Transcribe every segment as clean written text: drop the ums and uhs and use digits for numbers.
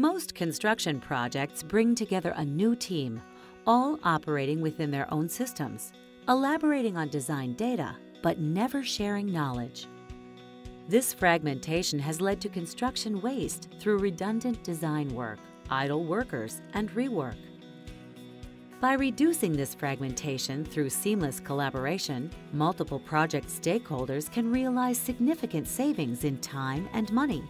Most construction projects bring together a new team, all operating within their own systems, elaborating on design data, but never sharing knowledge. This fragmentation has led to construction waste through redundant design work, idle workers, and rework. By reducing this fragmentation through seamless collaboration, multiple project stakeholders can realize significant savings in time and money.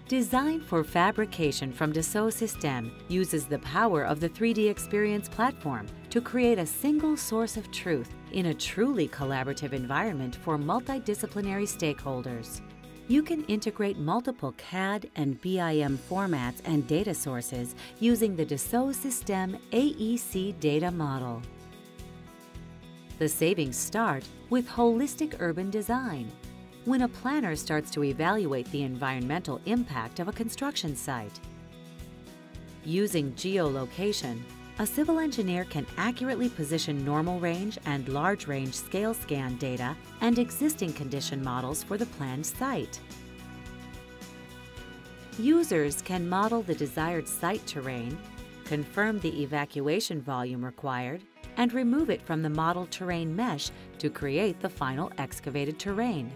Design for Fabrication from Dassault Systèmes uses the power of the 3D Experience platform to create a single source of truth in a truly collaborative environment for multidisciplinary stakeholders. You can integrate multiple CAD and BIM formats and data sources using the Dassault Systèmes AEC data model. The savings start with holistic urban design, when a planner starts to evaluate the environmental impact of a construction site. Using geolocation, a civil engineer can accurately position normal range and large range scale scan data and existing condition models for the planned site. Users can model the desired site terrain, confirm the evacuation volume required, and remove it from the model terrain mesh to create the final excavated terrain.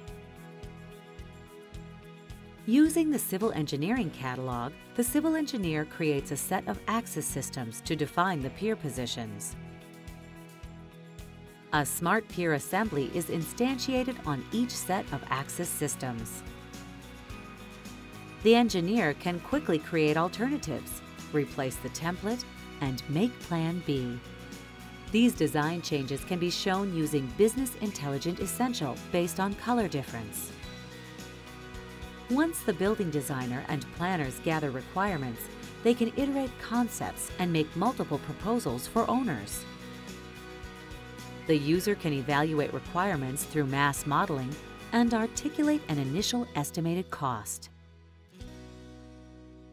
Using the Civil Engineering Catalog, the civil engineer creates a set of axis systems to define the pier positions. A smart pier assembly is instantiated on each set of axis systems. The engineer can quickly create alternatives, replace the template, and make Plan B. These design changes can be shown using Business Intelligent Essential based on color difference. Once the building designer and planners gather requirements, they can iterate concepts and make multiple proposals for owners. The user can evaluate requirements through mass modeling and articulate an initial estimated cost.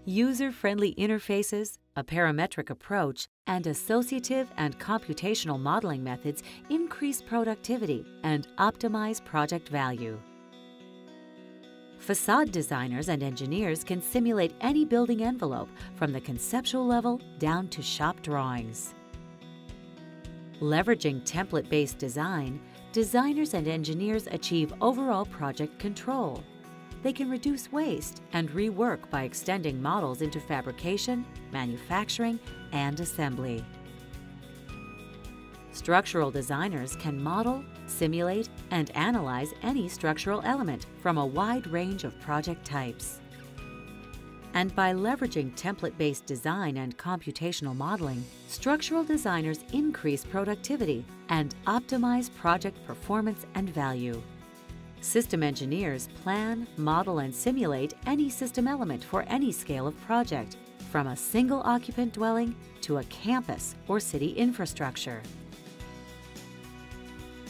User-friendly interfaces, a parametric approach, and associative and computational modeling methods increase productivity and optimize project value. Facade designers and engineers can simulate any building envelope from the conceptual level down to shop drawings. Leveraging template-based design, designers and engineers achieve overall project control. They can reduce waste and rework by extending models into fabrication, manufacturing, and assembly. Structural designers can model, simulate, and analyze any structural element from a wide range of project types. And by leveraging template-based design and computational modeling, structural designers increase productivity and optimize project performance and value. System engineers plan, model, and simulate any system element for any scale of project, from a single occupant dwelling to a campus or city infrastructure.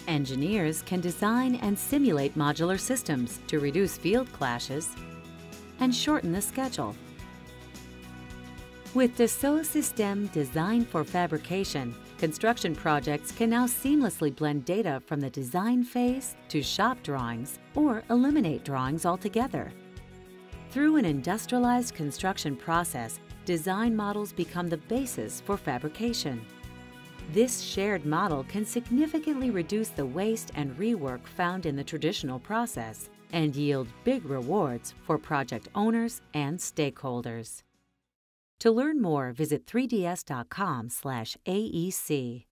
Engineers can design and simulate modular systems to reduce field clashes and shorten the schedule. With Dassault Systèmes Design for Fabrication, construction projects can now seamlessly blend data from the design phase to shop drawings or eliminate drawings altogether. Through an industrialized construction process, design models become the basis for fabrication. This shared model can significantly reduce the waste and rework found in the traditional process and yield big rewards for project owners and stakeholders. To learn more, visit 3ds.com/AEC.